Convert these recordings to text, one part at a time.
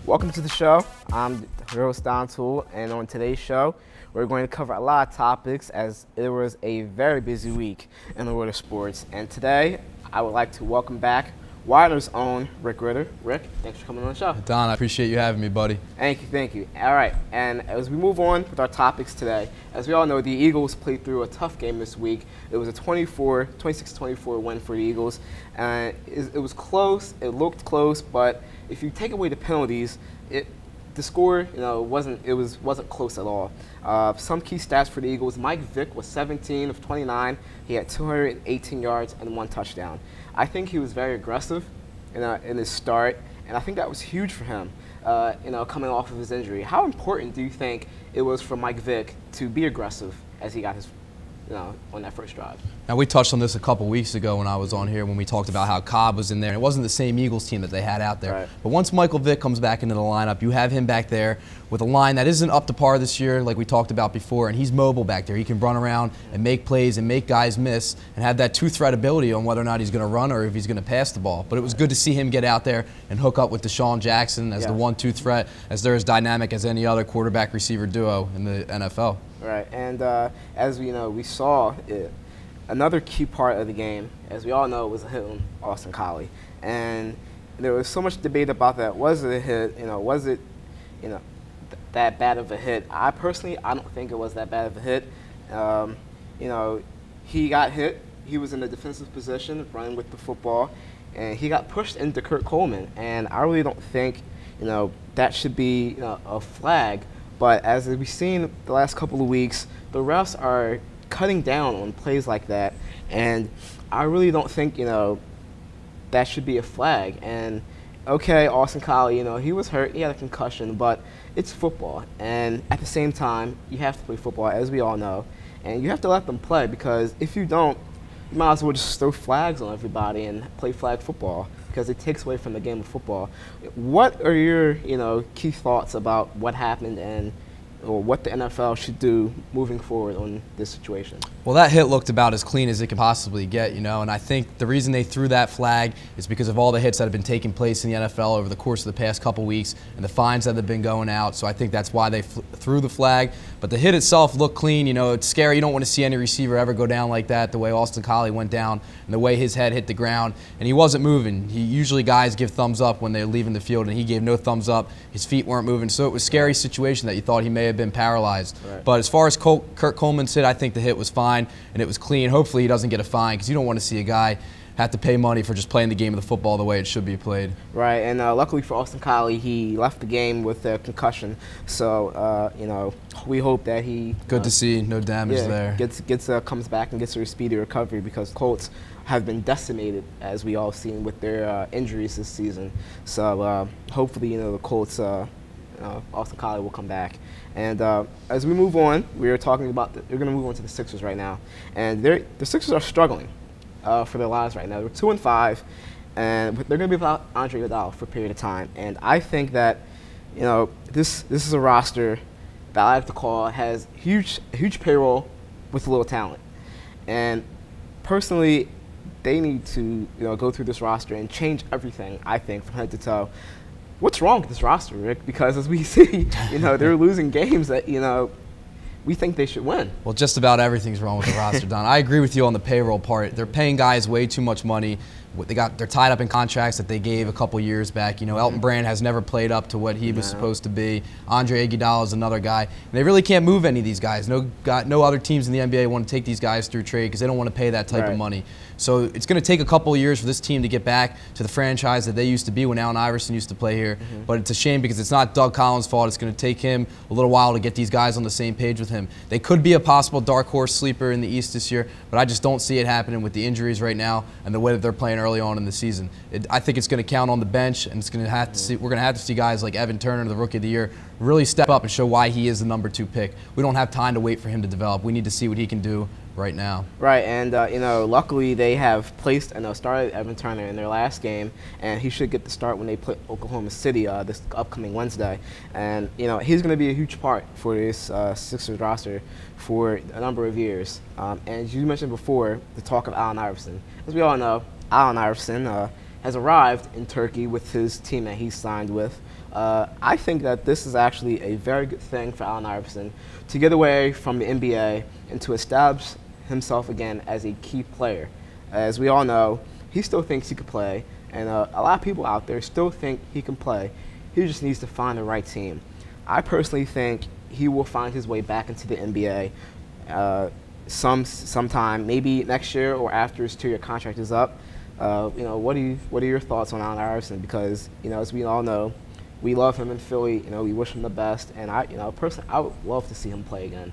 Welcome to the show. I'm your host Don Toole, and on today's show, we're going to cover a lot of topics as it was a very busy week in the world of sports. And today, I would like to welcome back Widener's own Rick Ritter. Rick, thanks for coming on the show. Don, I appreciate you having me, buddy. Thank you. All right, and as we move on with our topics today, as we all know, the Eagles played through a tough game this week. It was a 26-24 win for the Eagles. It was close, it looked close, but if you take away the penalties, the score, wasn't close at all. Some key stats for the Eagles: Mike Vick was 17 of 29. He had 218 yards and 1 touchdown. I think he was very aggressive in his start, and I think that was huge for him. Coming off of his injury, how important do you think it was for Mike Vick to be aggressive as he got his, on that first drive? Now, we touched on this a couple weeks ago when I was on here when we talked about how Cobb was in there. It wasn't the same Eagles team that they had out there. Right. But once Michael Vick comes back into the lineup, you have him back there with a line that isn't up to par this year like we talked about before, and he's mobile back there. He can run around and make plays and make guys miss and have that two-threat ability on whether or not he's going to run or if he's going to pass the ball. But it was good to see him get out there and hook up with Deshaun Jackson as the 1-2 threat, as they're as dynamic as any other quarterback-receiver duo in the NFL. Right, and as we saw another key part of the game, as we all know, was a hit on Austin Collie, and there was so much debate about that. Was it a hit? Was it, that bad of a hit? I don't think it was that bad of a hit. He got hit. He was in a defensive position, running with the football, and he got pushed into Kurt Coleman. And I really don't think, that should be a flag. But as we've seen the last couple of weeks, the refs are cutting down on plays like that, and I really don't think that should be a flag. And okay, Austin Collie, he was hurt, he had a concussion, but it's football, and at the same time, you have to play football, as we all know, and you have to let them play, because if you don't, you might as well just throw flags on everybody and play flag football, because it takes away from the game of football. What are your key thoughts about what happened or what the NFL should do moving forward on this situation? Well, that hit looked about as clean as it could possibly get, and I think the reason they threw that flag is because of all the hits that have been taking place in the NFL over the course of the past couple weeks and the fines that have been going out. So I think that's why they threw the flag. But the hit itself looked clean. It's scary. You don't want to see any receiver ever go down like that, the way Austin Collie went down and the way his head hit the ground. And he wasn't moving. Usually guys give thumbs up when they're leaving the field, and he gave no thumbs up. His feet weren't moving. So it was a scary situation that you thought he may have been paralyzed. Right. But as far as Kurt Coleman's hit, I think the hit was fine and it was clean. Hopefully he doesn't get a fine, because you don't want to see a guy have to pay money for just playing the game of the football the way it should be played. Right, and luckily for Austin Collie, he left the game with a concussion. So, we hope that he good to see, no damage there. Comes back and gets a speedy recovery, because Colts have been decimated, as we all seen, with their injuries this season. So hopefully, the Colts, Austin Collie will come back. And as we move on, we're going to move on to the Sixers right now, and the Sixers are struggling for their lives right now. They're 2-5, and they're going to be without Andre Iguodala for a period of time. And I think that this is a roster that I like to call has huge payroll with little talent. And personally, they need to go through this roster and change everything, I think, from head to toe. What's wrong with this roster, Rick? Because as we see, they're losing games that, we think they should win. Well, just about everything's wrong with the roster, Don. I agree with you on the payroll part. They're paying guys way too much money. They're tied up in contracts that they gave a couple years back. Elton Brand has never played up to what he was supposed to be. Andre Iguodala is another guy. And they really can't move any of these guys. No other teams in the NBA want to take these guys through trade because they don't want to pay that type of money. So it's going to take a couple of years for this team to get back to the franchise that they used to be when Allen Iverson used to play here. But it's a shame because it's not Doug Collins' fault. It's going to take him a little while to get these guys on the same page with him. They could be a possible dark horse sleeper in the East this year, but I just don't see it happening with the injuries right now and the way that they're playing early on in the season. I think it's going to count on the bench, and it's going to have to see. We're going to have to see guys like Evan Turner, the Rookie of the Year, really step up and show why he is the #2 pick. We don't have time to wait for him to develop. We need to see what he can do right now. Right, and luckily they have placed and started Evan Turner in their last game, and he should get the start when they play Oklahoma City this upcoming Wednesday. And he's going to be a huge part for this Sixers roster for a number of years. And as you mentioned before, the talk of Allen Iverson. As we all know, Allen Iverson, has arrived in Turkey with his team that he signed with. I think that this is actually a very good thing for Allen Iverson to get away from the NBA and to establish himself again as a key player. As we all know, he still thinks he could play, and a lot of people out there still think he can play. He just needs to find the right team. I personally think he will find his way back into the NBA sometime, maybe next year or after his 2-year contract is up. What are your thoughts on Allen Iverson? Because as we all know, we love him in Philly. We wish him the best, and personally, I would love to see him play again.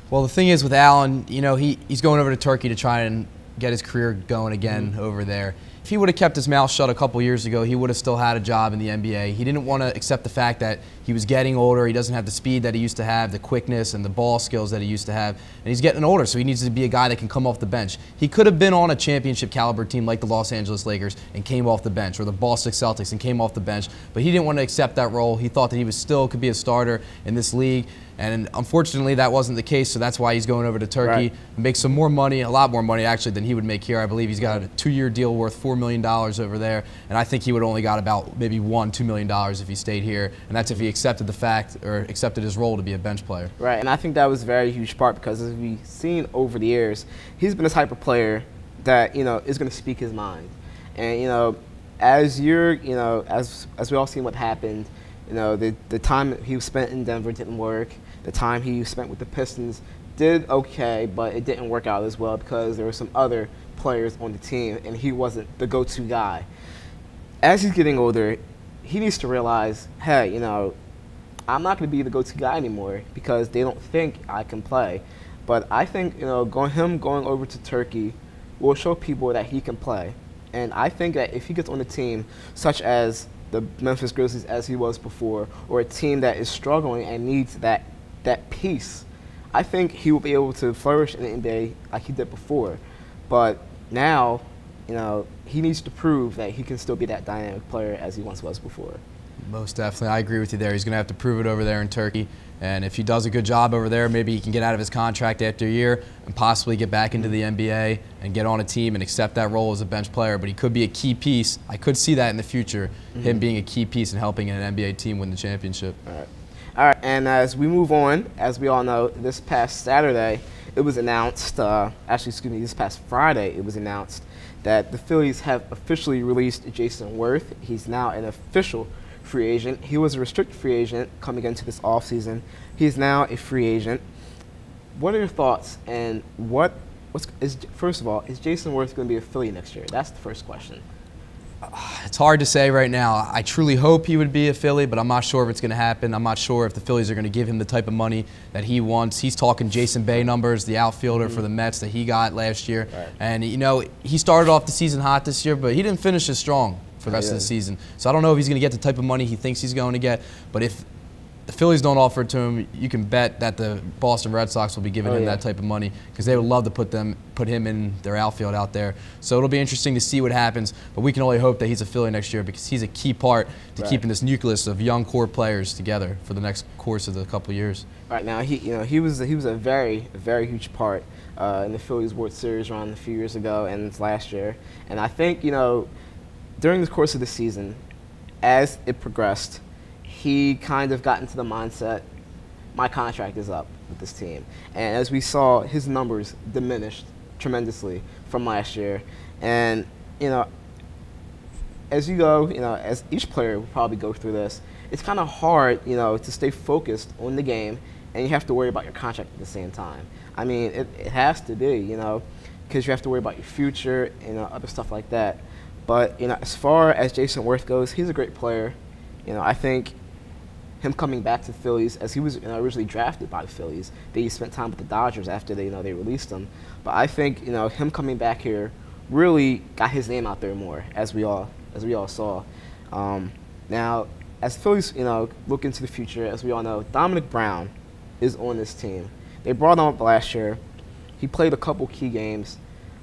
Well, the thing is with Allen, he's going over to Turkey to try and get his career going again over there. If he would have kept his mouth shut a couple years ago, he would have still had a job in the NBA. He didn't want to accept the fact that he was getting older. He doesn't have the speed that he used to have, the quickness and the ball skills that he used to have. And he's getting older, so he needs to be a guy that can come off the bench. He could have been on a championship caliber team like the Los Angeles Lakers and came off the bench, or the Boston Celtics and came off the bench. But he didn't want to accept that role. He thought that he could be a starter in this league. And unfortunately, that wasn't the case, so that's why he's going over to Turkey, make some more money, a lot more money actually than he would make here. I believe he's got a 2-year deal worth $4 million over there, and I think he would only got about maybe $2 million if he stayed here, and that's if he accepted the fact or accepted his role to be a bench player. Right, and I think that was a very huge part because as we've seen over the years, he's been a type of player that is going to speak his mind, and as as we all seen what happened. The time he spent in Denver didn't work. The time he spent with the Pistons did okay, but it didn't work out as well because there were some other players on the team, and he wasn't the go-to guy. As he's getting older, he needs to realize, hey, I'm not going to be the go-to guy anymore because they don't think I can play. But I think, going over to Turkey will show people that he can play. And I think that if he gets on a team such as the Memphis Grizzlies as he was before, or a team that is struggling and needs that piece, I think he will be able to flourish in the NBA like he did before. But now, he needs to prove that he can still be that dynamic player as he once was before. Most definitely. I agree with you there. He's going to have to prove it over there in Turkey. And if he does a good job over there, maybe he can get out of his contract after a year and possibly get back into the NBA and get on a team and accept that role as a bench player. But he could be a key piece. I could see that in the future, him being a key piece and helping an NBA team win the championship. All right, and as we move on, as we all know, this past Saturday, it was announced, this past Friday, it was announced that the Phillies have officially released Jason Worth. He's now an official free agent. He was a restricted free agent coming into this offseason. He's now a free agent. What are your thoughts? And first of all, is Jason Worth going to be a Philly next year? That's the first question. It's hard to say right now. I truly hope he would be a Philly, but I'm not sure if it's going to happen. I'm not sure if the Phillies are going to give him the type of money that he wants. He's talking Jason Bay numbers, the outfielder for the Mets that he got last year. Right. And, he started off the season hot this year, but he didn't finish as strong for the rest of the season. So I don't know if he's going to get the type of money he thinks he's going to get, but if the Phillies don't offer it to him, you can bet that the Boston Red Sox will be giving him that type of money because they would love to put him in their outfield out there. So it'll be interesting to see what happens, but we can only hope that he's a Philly next year because he's a key part to keeping this nucleus of young core players together for the next course of the couple of years. Right now, he was a very huge part in the Phillies World Series run a few years ago and last year. And I think during the course of the season, as it progressed, he kind of got into the mindset, my contract is up with this team. And as we saw, his numbers diminished tremendously from last year. And, as you go, as each player will probably go through this, it's kind of hard, to stay focused on the game, and you have to worry about your contract at the same time. I mean, it has to be, because you have to worry about your future and other stuff like that. But, as far as Jason Worth goes, he's a great player. I think him coming back to the Phillies, as he was originally drafted by the Phillies, they spent time with the Dodgers after they released him. But I think him coming back here really got his name out there more, as we all saw. Now, as the Phillies look into the future, as we all know, Dominic Brown is on this team. They brought him up last year. He played a couple key games.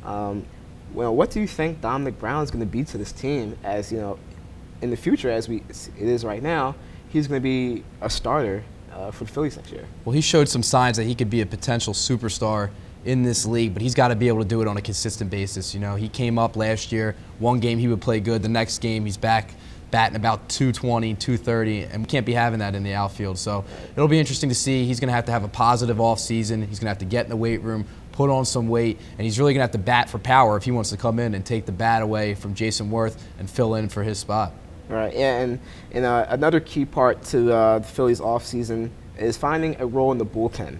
What do you think Dominic Brown is going to be to this team? As in the future, as it is right now, he's going to be a starter for the Phillies next year. Well, he showed some signs that he could be a potential superstar in this league, but he's got to be able to do it on a consistent basis. You know, he came up last year, one game he would play good, the next game he's back batting about 220, 230, and we can't be having that in the outfield. So it'll be interesting to see. He's going to have a positive offseason. He's going to have to get in the weight room, put on some weight, and he's really going to have to bat for power if he wants to come in and take the bat away from Jason Worth and fill in for his spot. Right, yeah, and another key part to the Phillies offseason is finding a role in the bullpen.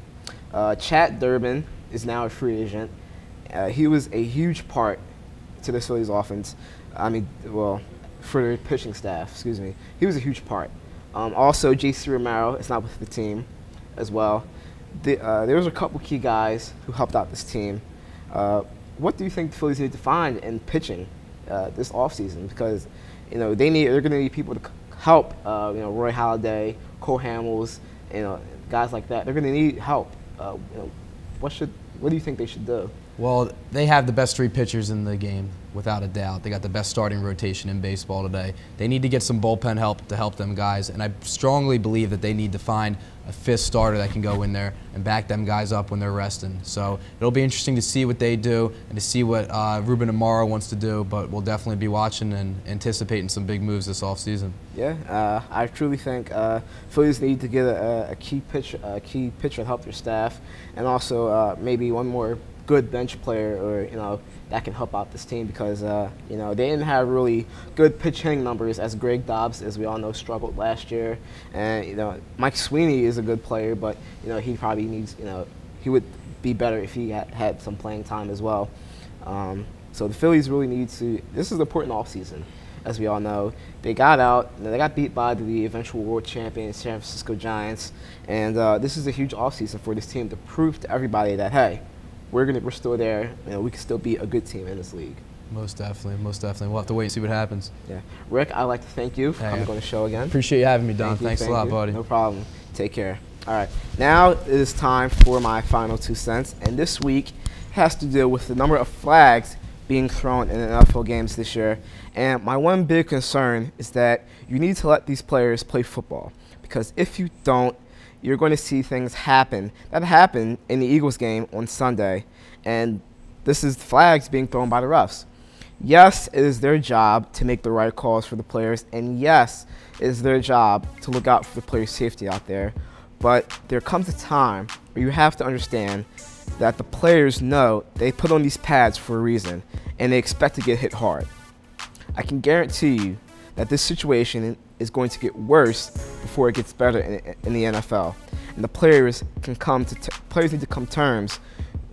Chad Durbin is now a free agent. He was a huge part to the Phillies offense. I mean, well, for the pitching staff, excuse me. He was a huge part. Also, J.C. Romero is not with the team as well. There was a couple key guys who helped out this team. What do you think the Phillies need to find in pitching this offseason? Because they're going to need people to help. Roy Halladay, Cole Hamels, guys like that. They're going to need help. What do you think they should do? Well, they have the best three pitchers in the game, without a doubt. They got the best starting rotation in baseball today. They need to get some bullpen help to help them guys, and I strongly believe that they need to find a fifth starter that can go in there and back them guys up when they're resting. So it'll be interesting to see what they do and to see what Ruben Amaro wants to do, but we'll definitely be watching and anticipating some big moves this offseason. Yeah, I truly think Phillies need to get a key pitcher to help their staff, and also maybe one more good bench player, or that can help out this team, because they didn't have really good pitch hitting numbers, as Greg Dobbs, as we all know, struggled last year, and Mike Sweeney is a good player, but he probably needs he would be better if he had some playing time as well. So the Phillies really need to. This is an important offseason, as we all know. They got out. They got beat by the eventual world champion San Francisco Giants, and this is a huge offseason for this team to prove to everybody that, hey, we're still there. We can still be a good team in this league. Most definitely, most definitely. We'll have to wait and see what happens. Yeah, Rick, I'd like to thank you for coming on the show again. Appreciate you having me, Don. Thanks a lot, buddy. No problem. Take care. All right, now it is time for my final 2 cents, and this week has to do with the number of flags being thrown in NFL games this year. And my one big concern is that you need to let these players play football, because if you don't, you're going to see things happen that happened in the Eagles game on Sunday, and this is flags being thrown by the refs. Yes, it is their job to make the right calls for the players, and yes, it is their job to look out for the players' safety out there, but there comes a time where you have to understand that the players know they put on these pads for a reason, and they expect to get hit hard. I can guarantee you that this situation is going to get worse before it gets better in the NFL. And the players need to come to terms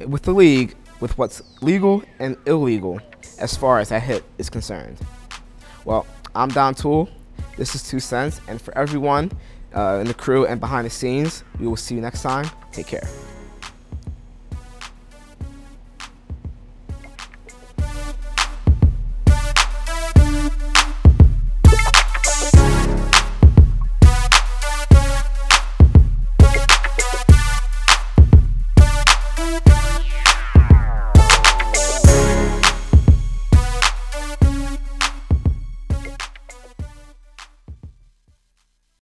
with the league with what's legal and illegal as far as that hit is concerned. Well, I'm Don Toole. This is 2 cents, and for everyone in the crew and behind the scenes, we will see you next time. Take care.